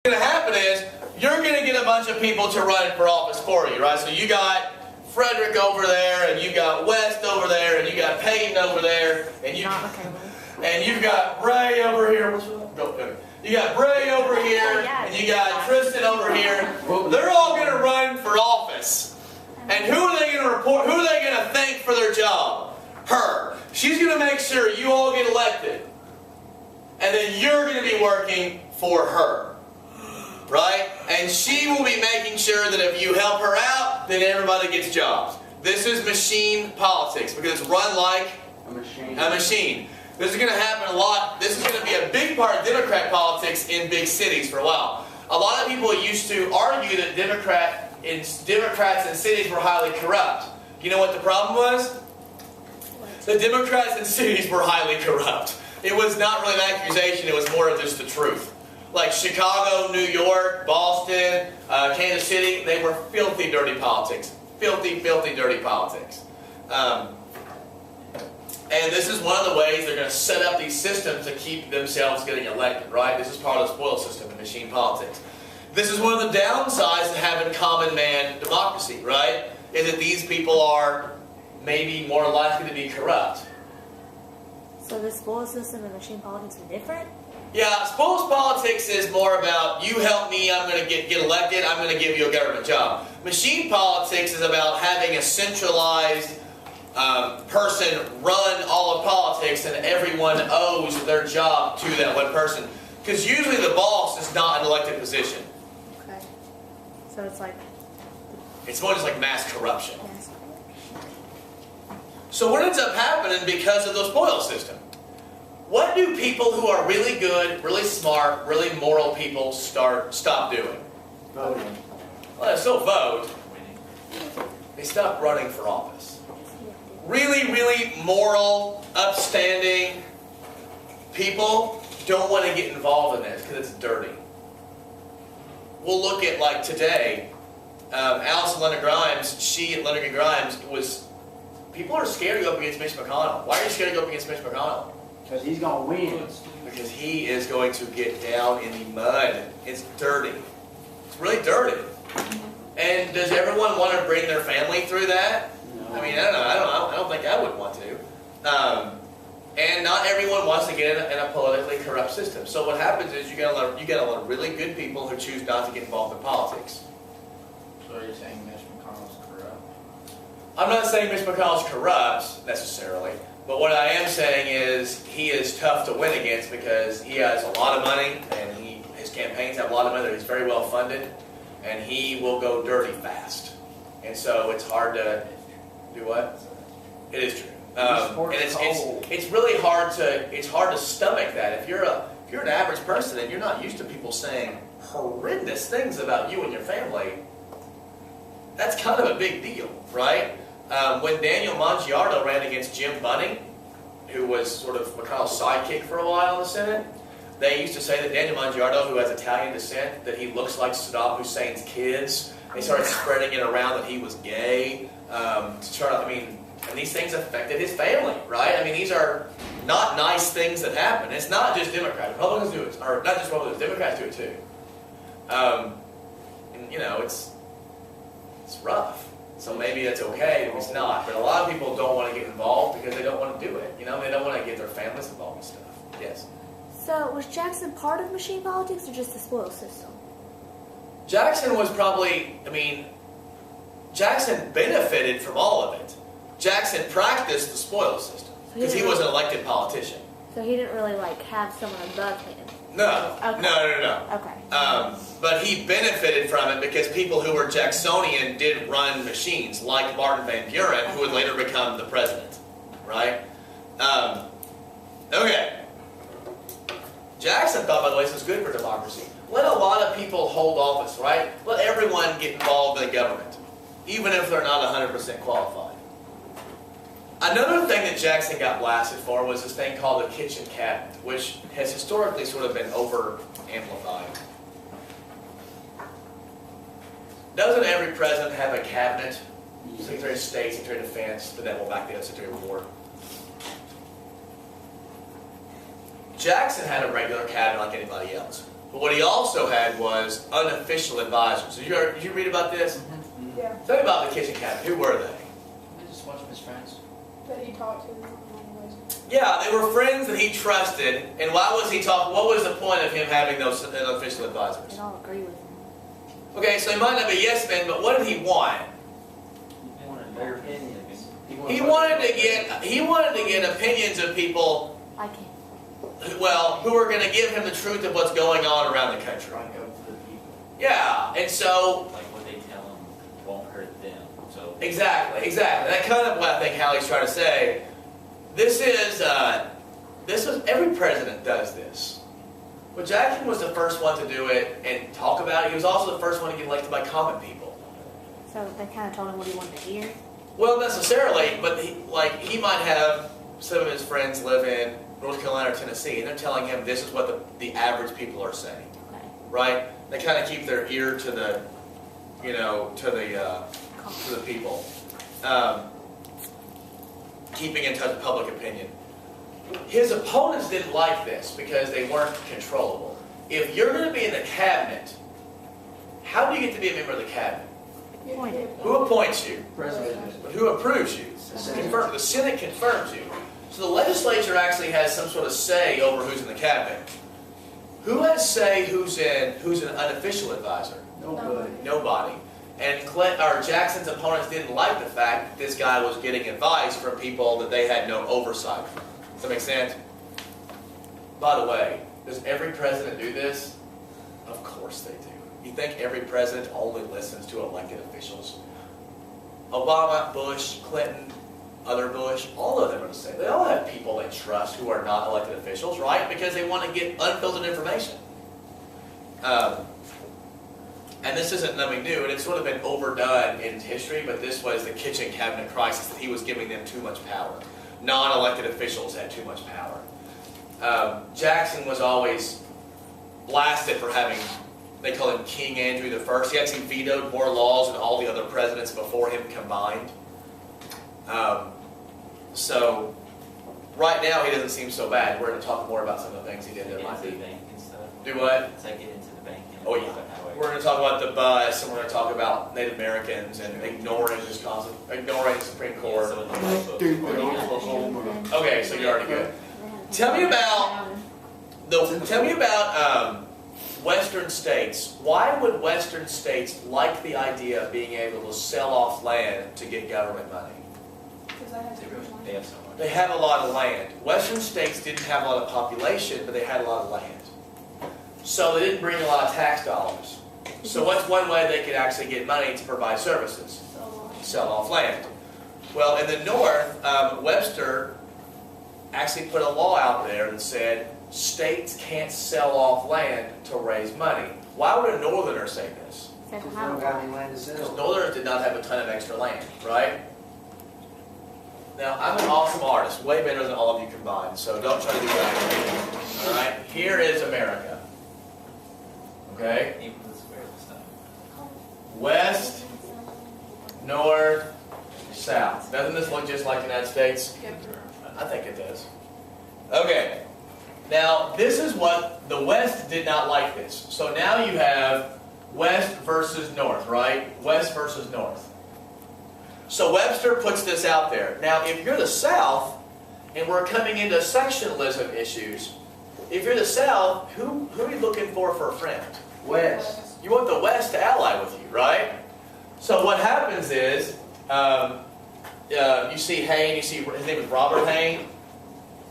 going to happen is you're going to get a bunch of people to run for office for you, right? So you got Frederick over there, and you got West over there, and you got Peyton over there, and you've got Ray over here. You got Bray over here, and you got Tristan over here. They're all going to run for office. And who are they going to report? Who are they going to thank for their job? Her. She's going to make sure you all get elected. And then you're going to be working for her. Right? And she will be making sure that if you help her out, then everybody gets jobs. This is machine politics because it's run like a machine. This is going to happen a lot. This is going to be a big part of Democrat politics in big cities for a while. A lot of people used to argue that Democrats in cities were highly corrupt. You know what the problem was? The Democrats in cities were highly corrupt. It was not really an accusation, it was more of just the truth. Like Chicago, New York, Boston, Kansas City, they were filthy, dirty politics. Filthy, filthy, dirty politics. And this is one of the ways they're going to set up these systems to keep themselves getting elected, right? This is part of the spoil system in machine politics. This is one of the downsides to having common man democracy, right? Is that these people are maybe more likely to be corrupt. So the spoil system and machine politics are different? Yeah, spoils politics is more about you help me, I'm going to get elected, I'm going to give you a government job. Machine politics is about having a centralized person run all of politics and everyone owes their job to that one person. Because usually the boss is not an elected position. Okay. So it's like... It's more just like mass corruption. So what ends up happening because of the spoil system? What do people who are really good, really smart, really moral people stop doing? Voting. Well, they still vote. They stop running for office. Really, really moral, upstanding people don't want to get involved in this because it's dirty. We'll look at, like today, Alice Leonard Grimes, Leonard Grimes was, people are scared to go up against Mitch McConnell. Why are you scared to go up against Mitch McConnell? Because he's going to win. Because he is going to get down in the mud. It's dirty. It's really dirty. And does everyone want to bring their family through that? No. I mean, I don't know. I don't think I would want to. And not everyone wants to get in a politically corrupt system. So what happens is you get a lot of really good people who choose not to get involved in politics. So are you saying Mitch McConnell's corrupt? I'm not saying Mitch McConnell's corrupt necessarily, but what I am saying is he is tough to win against because he has a lot of money and his campaigns have a lot of money. He's very well funded, and he will go dirty fast. And so it's hard to do what? It is true. And it's really hard to stomach that. If you're an average person and you're not used to people saying horrendous things about you and your family, that's kind of a big deal, right? When Daniel Mongiardo ran against Jim Bunning, who was sort of McConnell's sidekick for a while in the Senate, they used to say that Daniel Mongiardo, who has Italian descent, that he looks like Saddam Hussein's kids. They started spreading it around that he was gay. And these things affected his family, right? I mean, these are not nice things that happen. It's not just Democrats. Republicans do it, or not just Republicans, Democrats do it too. And you know, it's rough. So maybe that's okay, maybe it's not. But a lot of people don't want to get involved because they don't want to do it. You know, they don't want to get their families involved in stuff. Yes. So was Jackson part of machine politics or just the spoil system? Jackson was probably, Jackson benefited from all of it. Jackson practiced the spoil system because he was an elected politician. So he didn't really have someone above him? No. Okay. No. Okay. But he benefited from it because people who were Jacksonian did run machines, like Martin Van Buren, who would later become the president. Right? Okay. Jackson thought, by the way, this was good for democracy. Let a lot of people hold office, right? Let everyone get involved in the government, even if they're not 100% qualified. Another thing that Jackson got blasted for was this thing called the kitchen cabinet, which has historically sort of been over-amplified. Doesn't every president have a cabinet? Secretary of State, Secretary of Defense, the devil back there, Secretary of War. Jackson had a regular cabinet like anybody else. But what he also had was unofficial advisors. Did you read about this? Yeah, Tell me about the kitchen cabinet. Who were they? I just watched his friends. that he talked to anyways. Yeah, they were friends that he trusted. And why was he talking? What was the point of him having those unofficial advisors? They all agree with him. Okay, so he might not be yes men, but what did he want? He wanted their opinions. He wanted to get opinions of people, I can't. who are going to give him the truth of what's going on around the country. Trying to go to the people. Yeah, and so Like what they tell them won't hurt them, so. exactly. That kind of what I think Hallie's trying to say. This is every president does this. But Jackson was the first one to do it and talk about it. He was also the first one to get elected by common people. So they kind of told him what he wanted to hear. Well, necessarily, but he might have some of his friends live in North Carolina or Tennessee, and they're telling him this is what the average people are saying, Okay. right? They kind of keep their ear to the, to the people, keeping in touch with public opinion. His opponents didn't like this because they weren't controllable. If you're going to be in the cabinet, how do you get to be a member of the cabinet? Appointed. Who appoints you? President. But who approves you? Senate. The Senate confirms you. So the legislature actually has some sort of say over who's in the cabinet. Who has say who's an unofficial advisor? Nobody. Nobody. And Jackson's opponents didn't like the fact that this guy was getting advice from people that they had no oversight. Does that make sense? By the way, does every president do this? Of course they do. You think every president only listens to elected officials? Obama, Bush, Clinton, other Bush, all of them are the same. They all have people they trust who are not elected officials, right? Because they want to get unfiltered information. And this isn't nothing new, and it's sort of been overdone in history, but this was the kitchen cabinet crisis, that he was giving them too much power. Non-elected officials had too much power. Jackson was always blasted for having, they call him King Andrew I. He actually vetoed more laws than all the other presidents before him combined. So, right now he doesn't seem so bad. We're going to talk more about some of the things he did that Get might into the be. bank and stuff. Do what? It's like get into the bank and. Oh, yeah. We're going to talk about the bus, and we're going to talk about Native Americans and ignoring the Supreme Court. Okay, so you're already good. Tell me about Western states. Why would Western states like the idea of being able to sell off land to get government money? Because I have They have so much. They have a lot of land. Western states didn't have a lot of population, but they had a lot of land. So they didn't bring a lot of tax dollars. So what's one way they could actually get money to provide services? Sell off land. Well, in the North, Webster actually put a law out there that said states can't sell off land to raise money. Why would a Northerner say this? Because they don't got any land to Because sell. Northerners did not have a ton of extra land, right? Now, I'm an awesome artist, way better than all of you combined, so don't try to do that. All right? Here is America. Okay? Even the square stuff. West, north, south. Doesn't this look just like the United States? I think it does. Okay. Now, this is what the West did not like this. So now you have West versus North, right? West versus North. So Webster puts this out there. Now, if you're the South, and we're coming into sectionalism issues, if you're the South, who are you looking for a friend? West. You want the West to ally with you, right? So what happens is, you see Hayne, you see his name is Robert Hayne.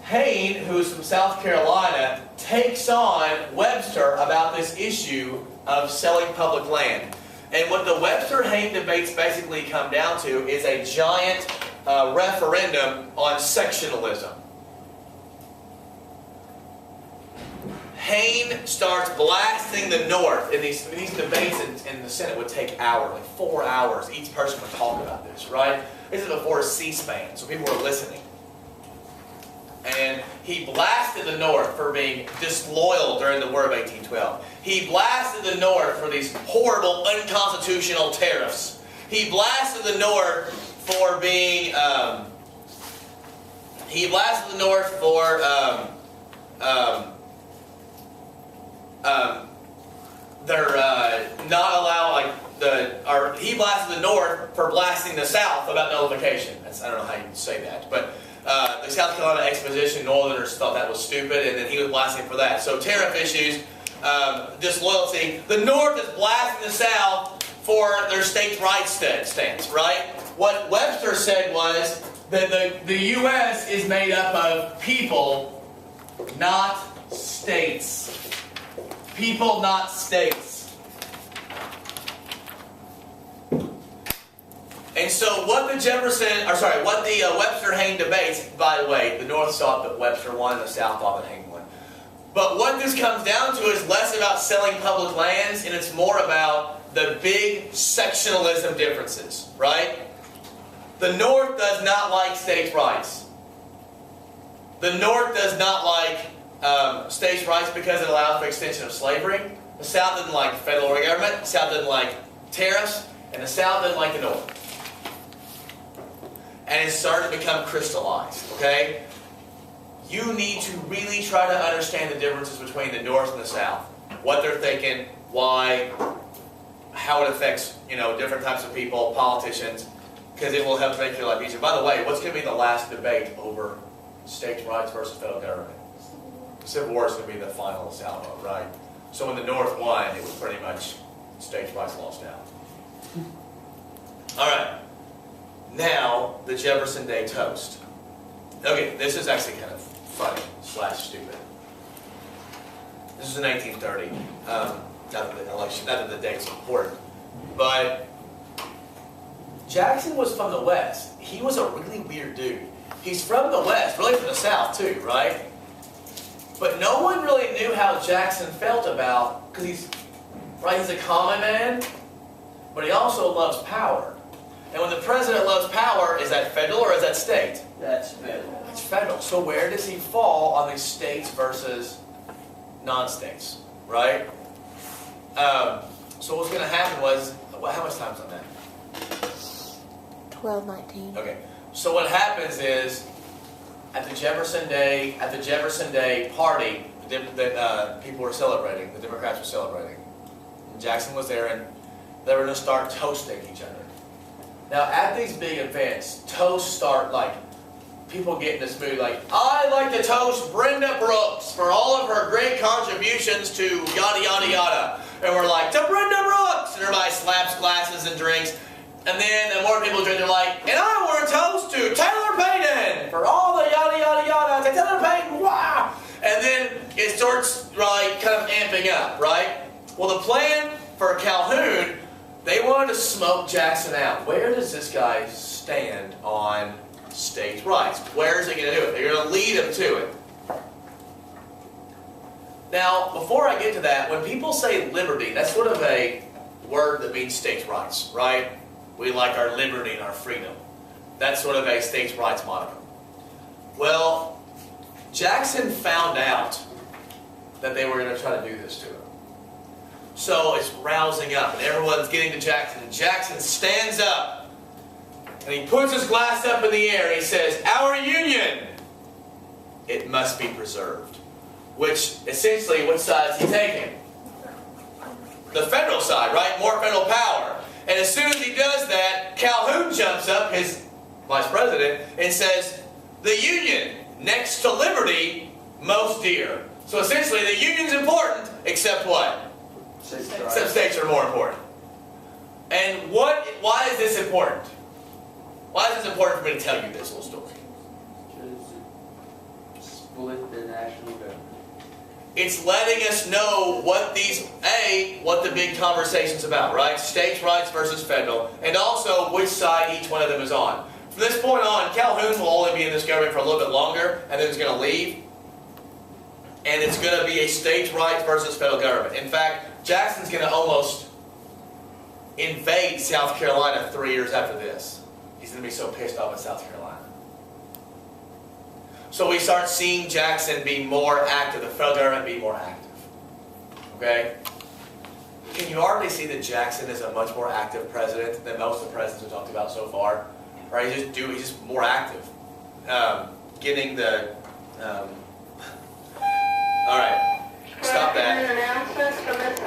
Hayne, who's from South Carolina, takes on Webster about this issue of selling public land. And what the Webster-Hayne debates basically come down to is a giant referendum on sectionalism. Hayne starts blasting the North, and these debates in the Senate would take hours, like 4 hours. Each person would talk about this, right? This is before C-SPAN, so people were listening. And he blasted the North for being disloyal during the War of 1812. He blasted the North for these horrible, unconstitutional tariffs. He blasted the North for being, they're not allowed, like, he blasted the North for blasting the South about nullification. I don't know how you say that, but the South Carolina Exposition Northerners thought that was stupid, and then he was blasting for that. So tariff issues, disloyalty. The North is blasting the South for their states' rights stance, right? What Webster said was that the U.S. is made up of people, not states. People, not states. And so what the Webster-Hayne debates, by the way, the North thought that Webster won, the South thought that Hayne won. But what this comes down to is less about selling public lands, and it's more about the big sectionalism differences, right? The North does not like states' rights. The North does not like states' rights because it allows for extension of slavery. The South doesn't like the federal government. The South doesn't like tariffs. And the South doesn't like the North. And it's starting to become crystallized, okay? You need to really try to understand the differences between the North and the South. What they're thinking, why, how it affects, different types of people, politicians, because it will help make your life easier. By the way, what's going to be the last debate over states' rights versus federal government? The Civil War is going to be the final salvo, right? So when the North won, it was pretty much states' rights lost out. All right. Now, the Jefferson Day toast. Okay, this is actually kind of funny / stupid. This is in 1930. Not that the election, not that the date's important, but Jackson was from the West. He was a really weird dude. He's from the West, really from the South too, right? But no one really knew how Jackson felt about, because he's a common man, but he also loves power. And when the president loves power, is that federal or is that state? That's federal. It's federal. So where does he fall on these states versus non-states, right? So what's going to happen was, how much time's on that? 12:19. Okay. So what happens is, at the Jefferson Day party that people were celebrating, the Democrats were celebrating, and Jackson was there, and they were going to start toasting each other. Now, at these big events, toasts start like, people get in this mood like, I'd like to toast Brenda Brooks for all of her great contributions to yada, yada, yada. And we're like, to Brenda Brooks! And everybody slaps glasses and drinks. And then the more people drink, they're like, and I want to toast to Taylor Payton for all the yada, yada, yada. To Taylor Payton, wow! And then it starts like kind of amping up, right? Well, the plan for Calhoun, they wanted to smoke Jackson out. Where does this guy stand on states' rights? Where is he going to do it? They're going to lead him to it. Now, before I get to that, when people say liberty, that's sort of a word that means states' rights, right? We like our liberty and our freedom. That's sort of a states' rights moniker. Well, Jackson found out that they were going to try to do this to him. So it's rousing up, and everyone's getting to Jackson. And Jackson stands up, and he puts his glass up in the air, and he says, "Our Union, it must be preserved." Which, essentially, which side is he taking? The federal side, right? More federal power. And as soon as he does that, Calhoun jumps up, his vice president, and says, "The Union, next to liberty, most dear." So essentially, the Union's important, except what? Except states are more important. And why is this important? Why is this important for me to tell you this little story? To split the national government. It's letting us know what what the big conversation's about, right? States' rights versus federal, and also which side each one of them is on. From this point on, Calhoun will only be in this government for a little bit longer, and then he's going to leave. And it's going to be a states' rights versus federal government. In fact, Jackson's going to almost invade South Carolina 3 years after this. He's going to be so pissed off at South Carolina. So we start seeing Jackson be more active, the federal government be more active. Okay? Can you already see that Jackson is a much more active president than most of the presidents we've talked about so far? Right? He's just more active. Getting the... all right. stop that. Announcements from this